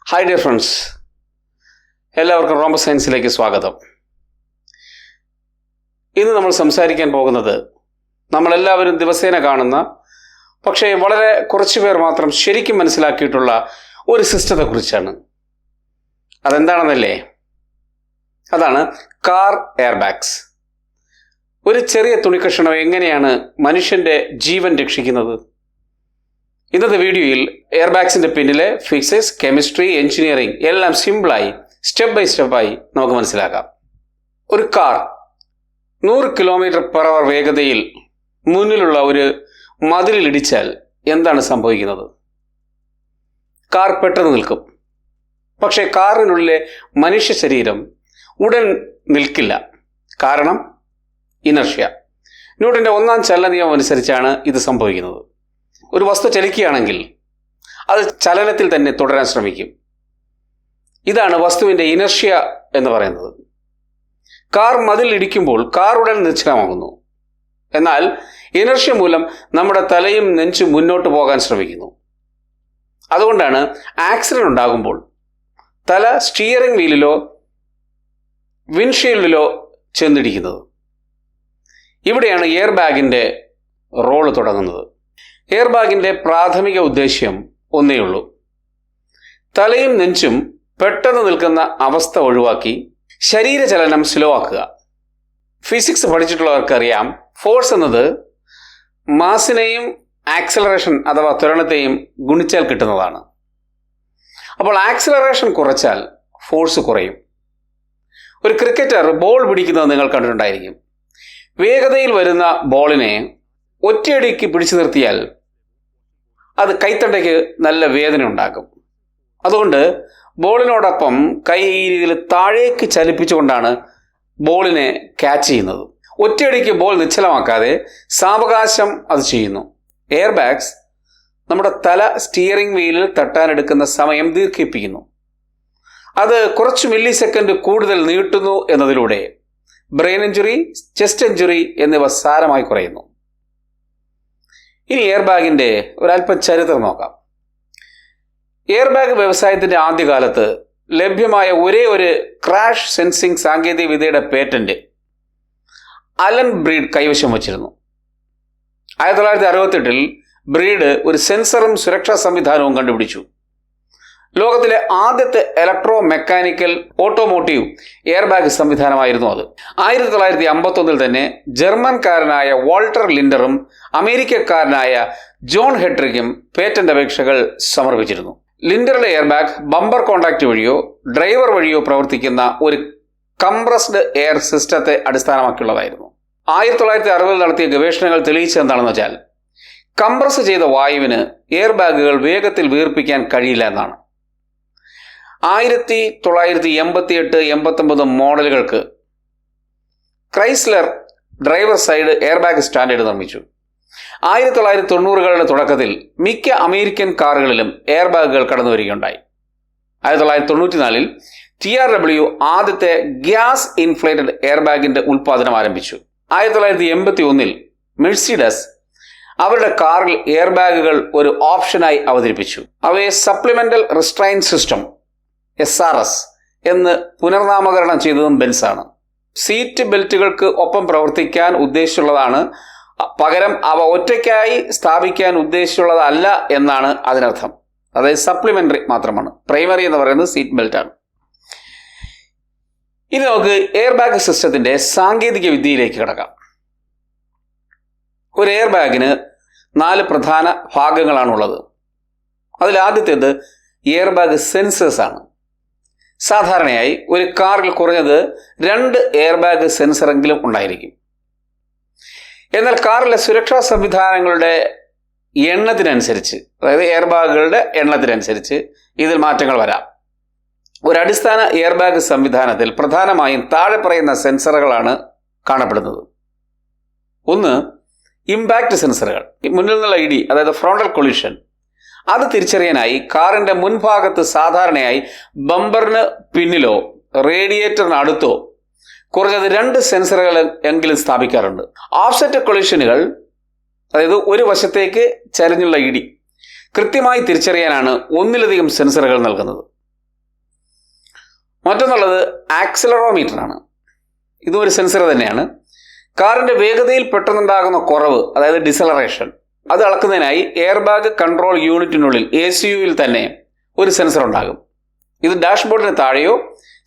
Hi dear friends, എല്ലാവർക്കും rhombus സയൻസിലേക്ക് സ്വാഗതം. ഇന്ന് നമ്മൾ സംസാരിക്കാൻ പോകുന്നത് നമ്മളെല്ലാവരും ദിവസേന കാണുന്ന പക്ഷേ വളരെ കുറച്ച് പേർ മാത്രം ശരിക്കും മനസ്സിലാക്കിയിട്ടുള്ള ഒരു സിസ്റ്റത്തെക്കുറിച്ചാണ്. അതെന്താണെന്നല്ലേ? അതാണ് കാർ എയർ ബാഗ്സ്. ഒരു ചെറിയ തുണിക്കഷണം എങ്ങനെയാണ് മനുഷ്യൻ്റെ ജീവൻ രക്ഷിക്കുന്നത്? ഇന്നത്തെ വീഡിയോയിൽ എയർ ബാഗ്സിൻ്റെ പിന്നിലെ ഫിസിക്സ്, കെമിസ്ട്രി, എഞ്ചിനീയറിംഗ് എല്ലാം സിമ്പിളായി സ്റ്റെപ്പ് ബൈ സ്റ്റെപ്പായി നമുക്ക് മനസ്സിലാക്കാം. ഒരു കാർ 100 km/h വേഗതയിൽ മുന്നിലുള്ള ഒരു മതിലിടിച്ചാൽ എന്താണ് സംഭവിക്കുന്നത്? കാർ പെട്ടെന്ന് നിൽക്കും. പക്ഷേ കാറിനുള്ളിലെ മനുഷ്യ ശരീരം ഉടൻ നിൽക്കില്ല. കാരണം ഇനർഷ്യ. ന്യൂട്ടൻ്റെ 1ാം ചലന നിയമം അനുസരിച്ചാണ് ഇത് സംഭവിക്കുന്നത്. ഒരു വസ്തു ചലിക്കുകയാണെങ്കിൽ അത് ചലനത്തിൽ തന്നെ തുടരാൻ ശ്രമിക്കും. ഇതാണ് വസ്തുവിൻ്റെ ഇനർഷ്യ എന്ന് പറയുന്നത്. കാർ മതിൽ ഇടിക്കുമ്പോൾ കാർ ഉടൻ നിശ്ചലമാകുന്നു. എന്നാൽ ഇനർഷ്യ മൂലം നമ്മുടെ തലയും നെഞ്ചും മുന്നോട്ട് പോകാൻ ശ്രമിക്കുന്നു. അതുകൊണ്ടാണ് ആക്സിഡന്റ് ഉണ്ടാകുമ്പോൾ തല സ്റ്റിയറിംഗ് വീലിലോ വിൻഷീൽഡിലോ ചെന്നിടിക്കുന്നത്. ഇവിടെയാണ് എയർ ബാഗിൻ്റെ റോള് തുടങ്ങുന്നത്. എയർ ബാഗിൻ്റെ പ്രാഥമിക ഉദ്ദേശ്യം ഒന്നേയുള്ളൂ: തലയും നെഞ്ചും പെട്ടെന്ന് നിൽക്കുന്ന അവസ്ഥ ഒഴിവാക്കി ശരീരചലനം സ്ലോ ആക്കുക. ഫിസിക്സ് പഠിച്ചിട്ടുള്ളവർക്കറിയാം, ഫോഴ്സ് എന്നത് മാസിനെയും ആക്സിലറേഷൻ അഥവാ ത്വരണത്തെയും ഗുണിച്ചാൽ കിട്ടുന്നതാണ്. അപ്പോൾ ആക്സിലറേഷൻ കുറച്ചാൽ ഫോഴ്സ് കുറയും. ഒരു ക്രിക്കറ്റർ ബോൾ പിടിക്കുന്നത് നിങ്ങൾ കണ്ടിട്ടുണ്ടായിരിക്കും. വേഗതയിൽ വരുന്ന ബോളിനെ ഒറ്റയടിക്ക് പിടിച്ചു നിർത്തിയാൽ അത് കൈത്തണ്ടയ്ക്ക് നല്ല വേദന ഉണ്ടാക്കും. അതുകൊണ്ട് ബോളിനോടൊപ്പം കൈയിൽ താഴേക്ക് ചലിപ്പിച്ചുകൊണ്ടാണ് ബോളിനെ ക്യാച്ച് ചെയ്യുന്നത്. ഒറ്റയടിക്ക് ബോൾ നിശ്ചലമാക്കാതെ സാവകാശം അത് ചെയ്യുന്നു. എയർ ബാഗ്സ് നമ്മുടെ തല സ്റ്റിയറിംഗ് വീലിൽ തട്ടാനെടുക്കുന്ന സമയം ദീർഘിപ്പിക്കുന്നു. അത് കുറച്ച് മില്ലി സെക്കൻഡ് കൂടുതൽ നീട്ടുന്നു എന്നതിലൂടെ ബ്രെയിൻ ഇഞ്ചുറി, ചെസ്റ്റ് ഇഞ്ചുറി എന്നിവ സാരമായി കുറയുന്നു. ഇനി എയർ ബാഗിൻ്റെ ഒരല്പം ചരിത്രം നോക്കാം. എയർ ബാഗ് വ്യവസായത്തിൻ്റെ ആദ്യകാലത്ത് ലഭ്യമായ ഒരേ ഒരു ക്രാഷ് സെൻസിംഗ് സാങ്കേതിക വിദ്യയുടെ പേറ്റന്റ് അലൻ ബ്രീഡ് കൈവശം വച്ചിരുന്നു. 1968 ബ്രീഡ് ഒരു സെൻസറും സുരക്ഷാ സംവിധാനവും കണ്ടുപിടിച്ചു. ലോകത്തിലെ ആദ്യത്തെ electro mechanical automotive air bag സംവിധാനമായിരുന്നു അത്. 1951 തന്നെ ജർമ്മൻകാരനായ വാൾട്ടർ ലിൻഡറും അമേരിക്കക്കാരനായ ജോൺ ഹെഡ്രിക്കും പേറ്റന്റ് അപേക്ഷകൾ സമർപ്പിച്ചിരുന്നു. ലിൻഡറുടെ എയർ ബാഗ് ബമ്പർ കോണ്ടാക്ട് വഴിയോ ഡ്രൈവർ വഴിയോ പ്രവർത്തിക്കുന്ന ഒരു കംപ്രസ്ഡ് എയർ സിസ്റ്റത്തെ അടിസ്ഥാനമാക്കിയുള്ളതായിരുന്നു. 1960 നടത്തിയ ഗവേഷണങ്ങൾ തെളിയിച്ചെന്താണെന്ന് വെച്ചാൽ, കംപ്രസ് ചെയ്ത വായുവിന് എയർ ബാഗുകൾ വേഗത്തിൽ വീർപ്പിക്കാൻ കഴിയില്ല എന്നാണ്. 1988-89 മോഡലുകൾക്ക് Chrysler driver side air bag standard നിർമ്മിച്ചു. 1990കളുടെ തുടക്കത്തിൽ മിക്ക അമേരിക്കൻ കാറുകളിലും എയർ ബാഗുകൾ കടന്നു വരികയുണ്ടായി. 1994 TRW ആദ്യത്തെ ഗ്യാസ് ഇൻഫ്ലേറ്റഡ് എയർ ബാഗിന്റെ ഉൽപ്പാദനം ആരംഭിച്ചു. 1981 മെഴ്സിഡസ് അവരുടെ കാറിൽ എയർ ബാഗുകൾ ഒരു ഓപ്ഷനായി അവതരിപ്പിച്ചു. അവയെ സപ്ലിമെന്റൽ റിസ്ട്രൈൻ സിസ്റ്റം SRS എന്ന് പുനർനാമകരണം ചെയ്തതും ബെൻസാണ്. സീറ്റ് ബെൽറ്റുകൾക്ക് ഒപ്പം പ്രവർത്തിക്കാൻ ഉദ്ദേശിച്ചുള്ളതാണ്, പകരം അവ ഒറ്റയ്ക്കായി സ്ഥാപിക്കാൻ ഉദ്ദേശിച്ചുള്ളതല്ല എന്നാണ് അതിനർത്ഥം. അതായത് സപ്ലിമെന്ററി മാത്രമാണ്. പ്രൈമറി എന്ന് പറയുന്നത് സീറ്റ് ബെൽറ്റാണ്. ഇനി നമുക്ക് എയർ ബാഗ് സിസ്റ്റത്തിന്റെ സാങ്കേതിക വിദ്യയിലേക്ക് കിടക്കാം. ഒരു എയർ ബാഗിന് 4 പ്രധാന ഭാഗങ്ങളാണുള്ളത്. അതിലാദ്യത്തേത് എയർ ബാഗ് സെൻസേഴ്സ് ആണ്. സാധാരണയായി ഒരു കാറിൽ കുറഞ്ഞത് 2 എയർ ബാഗ് സെൻസറെങ്കിലും ഉണ്ടായിരിക്കും. എന്നാൽ കാറിലെ സുരക്ഷാ സംവിധാനങ്ങളുടെ എണ്ണത്തിനനുസരിച്ച്, അതായത് എയർ ബാഗുകളുടെ എണ്ണത്തിനനുസരിച്ച് ഇതിൽ മാറ്റങ്ങൾ വരാം. ഒരു അടിസ്ഥാന എയർ ബാഗ് സംവിധാനത്തിൽ പ്രധാനമായും താഴെ പറയുന്ന സെൻസറുകളാണ് കാണപ്പെടുന്നത്. ഒന്ന്, ഇമ്പാക്റ്റ് സെൻസറുകൾ. മുന്നിൽ നിന്നുള്ള ഇടി, അതായത് ഫ്രോണ്ടൽ കൊളിഷൻ, അത് തിരിച്ചറിയാനായി കാറിൻ്റെ മുൻഭാഗത്ത് സാധാരണയായി ബമ്പറിന് പിന്നിലോ റേഡിയേറ്ററിന് അടുത്തോ കുറഞ്ഞത് 2 സെൻസറുകൾ എങ്കിലും സ്ഥാപിക്കാറുണ്ട്. ഓഫ്സെറ്റ് കൊളിഷനുകൾ, അതായത് ഒരു വശത്തേക്ക് ചരിഞ്ഞുള്ള ഇടി കൃത്യമായി തിരിച്ചറിയാനാണ് ഒന്നിലധികം സെൻസറുകൾ നൽകുന്നത്. മറ്റൊന്നുള്ളത് ആക്സിലറോമീറ്ററാണ്. ഇതും ഒരു സെൻസർ തന്നെയാണ്. കാറിൻ്റെ വേഗതയിൽ പെട്ടെന്നുണ്ടാകുന്ന കുറവ്, അതായത് ഡിസലറേഷൻ, അത് അളക്കുന്നതിനായി എയർ ബാഗ് കൺട്രോൾ യൂണിറ്റിനുള്ളിൽ ACUവിൽ തന്നെ ഒരു സെൻസർ ഉണ്ടാകും. ഇത് ഡാഷ്ബോർഡിന് താഴെയോ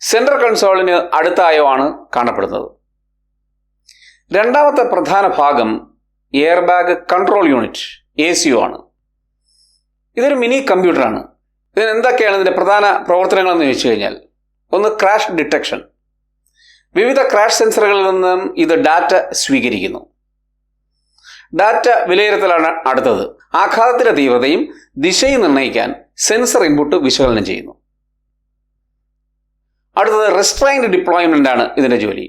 സെൻട്രൽ കൺസോളിന് അടുത്തായോ ആണ് കാണപ്പെടുന്നത്. രണ്ടാമത്തെ പ്രധാന ഭാഗം air bag control unit ACU ആണ്. ഇതൊരു മിനി കമ്പ്യൂട്ടറാണ്. ഇതിന് എന്തൊക്കെയാണ് ഇതിൻ്റെ പ്രധാന പ്രവർത്തനങ്ങളെന്ന് ചോദിച്ചു കഴിഞ്ഞാൽ, ഒന്ന് ക്രാഷ് ഡിറ്റക്ഷൻ. വിവിധ ക്രാഷ് സെൻസറുകളിൽ നിന്നും ഇത് ഡാറ്റ സ്വീകരിക്കുന്നു. ഡാറ്റ വിലയിരുത്തലാണ് അടുത്തത്. ആഘാതത്തിന്റെ തീവ്രതയും ദിശയും നിർണ്ണയിക്കാൻ സെൻസർ ഇൻപുട്ട് വിശകലനം ചെയ്യുന്നു. അടുത്തത് റെസ്ട്രൈൻഡ് ഡിപ്ലോയ്മെന്റ് ആണ് ഇതിന്റെ ജോലി.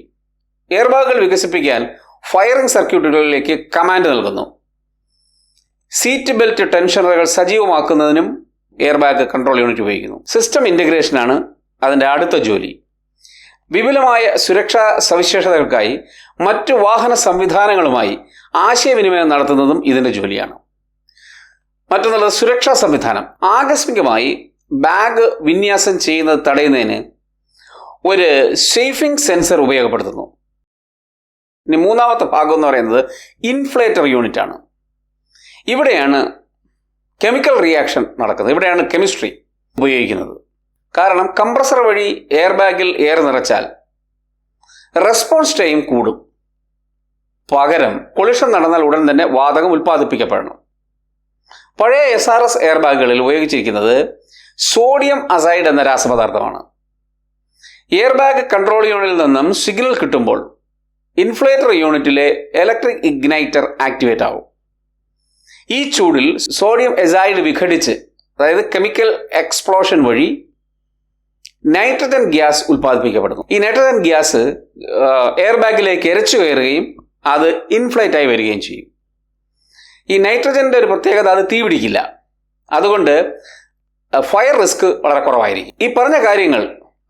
എയർബാഗുകൾ വികസിപ്പിക്കാൻ ഫയറിംഗ് സർക്യൂട്ടുകളിലേക്ക് കമാൻഡ് നൽകുന്നു. സീറ്റ് ബെൽറ്റ് ടെൻഷനറുകൾ സജീവമാക്കുന്നതിനും എയർബാഗ് കൺട്രോൾ യൂണിറ്റ് ഉപയോഗിക്കുന്നു. സിസ്റ്റം ഇൻ്റഗ്രേഷനാണ് അതിൻ്റെ അടുത്ത ജോലി. വിപുലമായ സുരക്ഷാ സവിശേഷതകൾക്കായി മറ്റു വാഹന സംവിധാനങ്ങളുമായി ആശയവിനിമയം നടത്തുന്നതും ഇതിൻ്റെ ജോലിയാണ്. മറ്റൊന്നുള്ളത് സുരക്ഷാ സംവിധാനം. ആകസ്മികമായി ബാഗ് വിന്യാസം ചെയ്യുന്നത് തടയുന്നതിന് ഒരു സേഫിംഗ് സെൻസർ ഉപയോഗപ്പെടുത്തുന്നു. ഇനി മൂന്നാമത്തെ ഭാഗം എന്ന് പറയുന്നത് ഇൻഫ്ലേറ്റർ യൂണിറ്റ് ആണ്. ഇവിടെയാണ് കെമിക്കൽ റിയാക്ഷൻ നടക്കുന്നത്. ഇവിടെയാണ് കെമിസ്ട്രി ഉപയോഗിക്കുന്നത്. കാരണം കംപ്രസർ വഴി എയർ ബാഗിൽ എയർ നിറച്ചാൽ റെസ്പോൺസ് ടൈം കൂടും. പകരം കൊളിഷൻ നടന്നാൽ ഉടൻ തന്നെ വാതകം ഉൽപ്പാദിപ്പിക്കപ്പെടണം. പഴയ SRS എയർ ബാഗുകളിൽ ഉപയോഗിച്ചിരിക്കുന്നത് സോഡിയം അസൈഡ് എന്ന രാസപദാർത്ഥമാണ്. എയർ ബാഗ് കൺട്രോൾ യൂണിറ്റിൽ നിന്നും സിഗ്നൽ കിട്ടുമ്പോൾ ഇൻഫ്ലേറ്റർ യൂണിറ്റിലെ ഇലക്ട്രിക് ഇഗ്നൈറ്റർ ആക്ടിവേറ്റ് ആകും. ഈ ചൂടിൽ സോഡിയം എസൈഡ് വിഘടിച്ച്, അതായത് കെമിക്കൽ എക്സ്പ്ലോഷൻ വഴി നൈട്രജൻ ഗ്യാസ് ഉൽപ്പാദിപ്പിക്കപ്പെടുന്നു. ഈ നൈട്രജൻ ഗ്യാസ് എയർ ബാഗിലേക്ക് എരച്ചു കയറുകയും അത് ഇൻഫ്ലേറ്റ് ആയി വരികയും ചെയ്യും. ഈ നൈട്രജൻ്റെ ഒരു പ്രത്യേകത, അത് തീ പിടിക്കില്ല. അതുകൊണ്ട് ഫയർ റിസ്ക് വളരെ കുറവായിരിക്കും. ഈ പറഞ്ഞ കാര്യങ്ങൾ,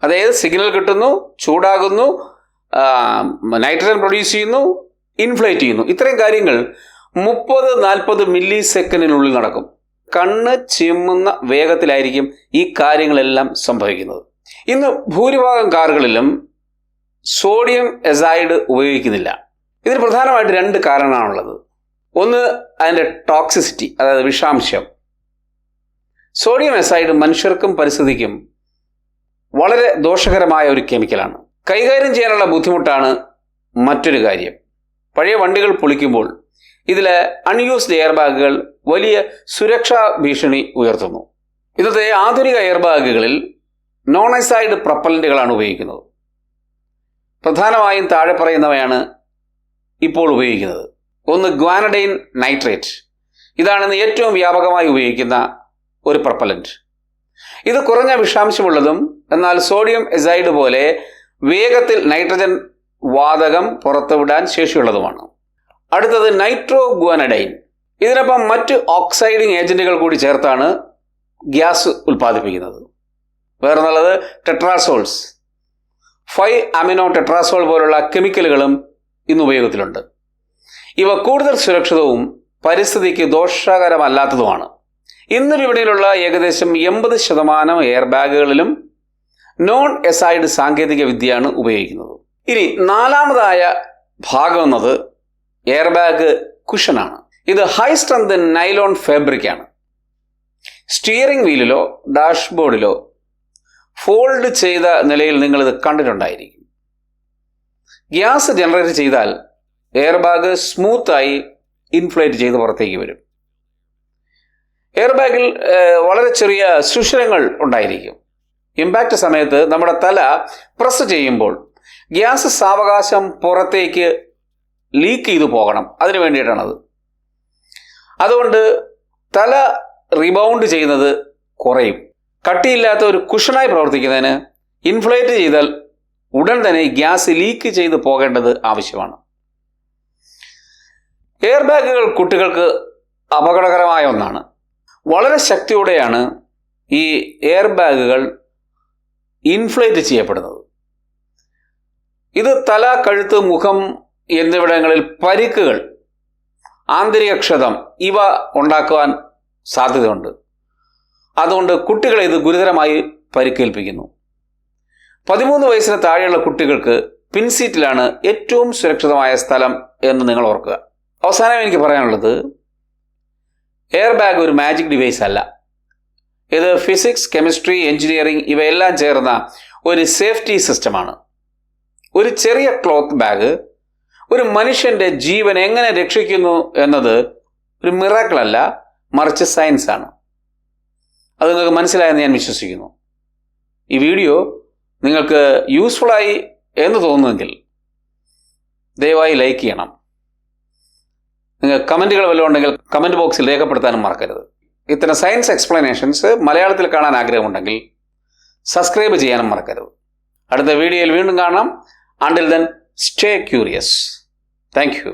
അതായത് സിഗ്നൽ കിട്ടുന്നു, ചൂടാകുന്നു, നൈട്രജൻ പ്രൊഡ്യൂസ് ചെയ്യുന്നു, ഇൻഫ്ലേറ്റ് ചെയ്യുന്നു, ഇത്രയും കാര്യങ്ങൾ 30-40 മില്ലി സെക്കൻഡിനുള്ളിൽ നടക്കും. കണ്ണ് ചിമ്മുന്ന വേഗത്തിലായിരിക്കും ഈ കാര്യങ്ങളെല്ലാം സംഭവിക്കുന്നത്. ഇന്ന് ഭൂരിഭാഗം കാറുകളിലും സോഡിയം എസൈഡ് ഉപയോഗിക്കുന്നില്ല. ഇതിന് പ്രധാനമായിട്ട് 2 കാരണമാണുള്ളത്. ഒന്ന് അതിൻ്റെ ടോക്സിസിറ്റി, അതായത് വിഷാംശം. സോഡിയം എസൈഡ് മനുഷ്യർക്കും പരിസ്ഥിതിക്കും വളരെ ദോഷകരമായ ഒരു കെമിക്കലാണ്. കൈകാര്യം ചെയ്യാനുള്ള ബുദ്ധിമുട്ടാണ് മറ്റൊരു കാര്യം. പഴയ വണ്ടികൾ പൊളിക്കുമ്പോൾ ഇതിലെ അൺയൂസ്ഡ് എയർ ബാഗുകൾ വലിയ സുരക്ഷാ ഭീഷണി ഉയർത്തുന്നു. ഇന്നത്തെ ആധുനിക എയർ ബാഗുകളിൽ നോൺ എസൈഡ് പ്രൊപ്പല്ലന്റുകളാണ് ഉപയോഗിക്കുന്നത്. പ്രധാനമായും താഴെ പറയുന്നവയാണ് ഇപ്പോൾ ഉപയോഗിക്കുന്നത്. ഒന്ന് ഗ്വാനഡൈൻ നൈട്രേറ്റ്. ഇതാണ് ഇന്ന് ഏറ്റവും വ്യാപകമായി ഉപയോഗിക്കുന്ന ഒരു പ്രൊപ്പല്ലന്റ്. ഇത് കുറഞ്ഞ വിഷാംശമുള്ളതും എന്നാൽ സോഡിയം എസൈഡ് പോലെ വേഗത്തിൽ നൈട്രജൻ വാതകം പുറത്തുവിടാൻ ശേഷിയുള്ളതുമാണ്. അടുത്തത് നൈട്രോ ഗ്വാനഡൈൻ. ഇതിനൊപ്പം മറ്റ് ഓക്സൈഡിങ് ഏജന്റുകൾ കൂടി ചേർത്താണ് ഗ്യാസ് ഉൽപ്പാദിപ്പിക്കുന്നത്. വേറെന്നുള്ളത് ടെട്രാസോൾസ്. 5-അമിനോ ടെട്രാസോൾ പോലുള്ള കെമിക്കലുകളും ഇന്ന് ഉപയോഗത്തിലുണ്ട്. ഇവ കൂടുതൽ സുരക്ഷിതവും പരിസ്ഥിതിക്ക് ദോഷകരമല്ലാത്തതുമാണ്. ഇന്ന് വിപണിയിലുള്ള ഏകദേശം 80% എയർ ബാഗുകളിലും നോൺ എസൈഡ് സാങ്കേതിക വിദ്യയാണ് ഉപയോഗിക്കുന്നത്. ഇനി നാലാമതായ ഭാഗം എന്നത് എയർ ബാഗ് കുഷനാണ്. ഇത് ഹൈ സ്ട്രെങ്ത് നൈലോൺ ഫാബ്രിക് ആണ്. സ്റ്റിയറിംഗ് വീലിലോ ഡാഷ്ബോർഡിലോ ഫോൾഡ് ചെയ്ത നിലയിൽ നിങ്ങളിത് കണ്ടിട്ടുണ്ടായിരിക്കും. ഗ്യാസ് ജനറേറ്റ് ചെയ്താൽ എയർ ബാഗ് സ്മൂത്തായി ഇൻഫ്ലേറ്റ് ചെയ്ത് പുറത്തേക്ക് വരും. എയർ ബാഗിൽ വളരെ ചെറിയ സുഷിരങ്ങൾ ഉണ്ടായിരിക്കും. ഇമ്പാക്റ്റ് സമയത്ത് നമ്മുടെ തല പ്രസ് ചെയ്യുമ്പോൾ ഗ്യാസ് സാവകാശം പുറത്തേക്ക് ലീക്ക് ചെയ്തു പോകണം. അതിനു വേണ്ടിയിട്ടാണത്. അതുകൊണ്ട് തല റീബൗണ്ട് ചെയ്യുന്നത് കുറയും. കട്ടിയില്ലാത്ത ഒരു കുഷനായി പ്രവർത്തിക്കുന്നതിന് ഇൻഫ്ലേറ്റ് ചെയ്താൽ ഉടൻ തന്നെ ഗ്യാസ് ലീക്ക് ചെയ്ത് പോകേണ്ടത് ആവശ്യമാണ്. എയർ ബാഗുകൾ കുട്ടികൾക്ക് അപകടകരമായ ഒന്നാണ്. വളരെ ശക്തിയോടെയാണ് ഈ എയർ ബാഗുകൾ ഇൻഫ്ലേറ്റ് ചെയ്യപ്പെടുന്നത്. ഇത് തല, കഴുത്ത്, മുഖം എന്നിവിടങ്ങളിൽ പരിക്കുകൾ, ആന്തരിക ക്ഷതം ഇവ ഉണ്ടാക്കുവാൻ സാധ്യതയുണ്ട്. അതുകൊണ്ട് കുട്ടികളെ ഇത് ഗുരുതരമായി പരിക്കേൽപ്പിക്കുന്നു. 13 വയസ്സിന് താഴെയുള്ള കുട്ടികൾക്ക് പിൻസീറ്റിലാണ് ഏറ്റവും സുരക്ഷിതമായ സ്ഥലം എന്ന് നിങ്ങൾ ഓർക്കുക. അവസാനം എനിക്ക് പറയാനുള്ളത്, എയർ ബാഗ് ഒരു മാജിക് ഡിവൈസ് അല്ല. ഇത് ഫിസിക്സ്, കെമിസ്ട്രി, എഞ്ചിനീയറിംഗ് ഇവയെല്ലാം ചേർന്ന ഒരു സേഫ്റ്റി സിസ്റ്റമാണ്. ഒരു ചെറിയ ക്ലോത്ത് ബാഗ് ഒരു മനുഷ്യൻ്റെ ജീവൻ എങ്ങനെ രക്ഷിക്കുന്നു എന്നത് ഒരു മിറാക്കിൾ അല്ല, മറിച്ച് സയൻസ് ആണ്. അത് നിങ്ങൾക്ക് മനസ്സിലായെന്ന് ഞാൻ വിശ്വസിക്കുന്നു. ഈ വീഡിയോ നിങ്ങൾക്ക് യൂസ്ഫുള്ളായി എന്ന് തോന്നുമെങ്കിൽ ദയവായി ലൈക്ക് ചെയ്യണം. നിങ്ങൾ കമൻറ്റുകൾ വല്ലതും ഉണ്ടെങ്കിൽ കമൻറ്റ് ബോക്സിൽ രേഖപ്പെടുത്താനും മറക്കരുത്. ഇത്തരം സയൻസ് എക്സ്പ്ലനേഷൻസ് മലയാളത്തിൽ കാണാൻ ആഗ്രഹമുണ്ടെങ്കിൽ സബ്സ്ക്രൈബ് ചെയ്യാനും മറക്കരുത്. അടുത്ത വീഡിയോയിൽ വീണ്ടും കാണാം. Until then, stay curious. Thank you.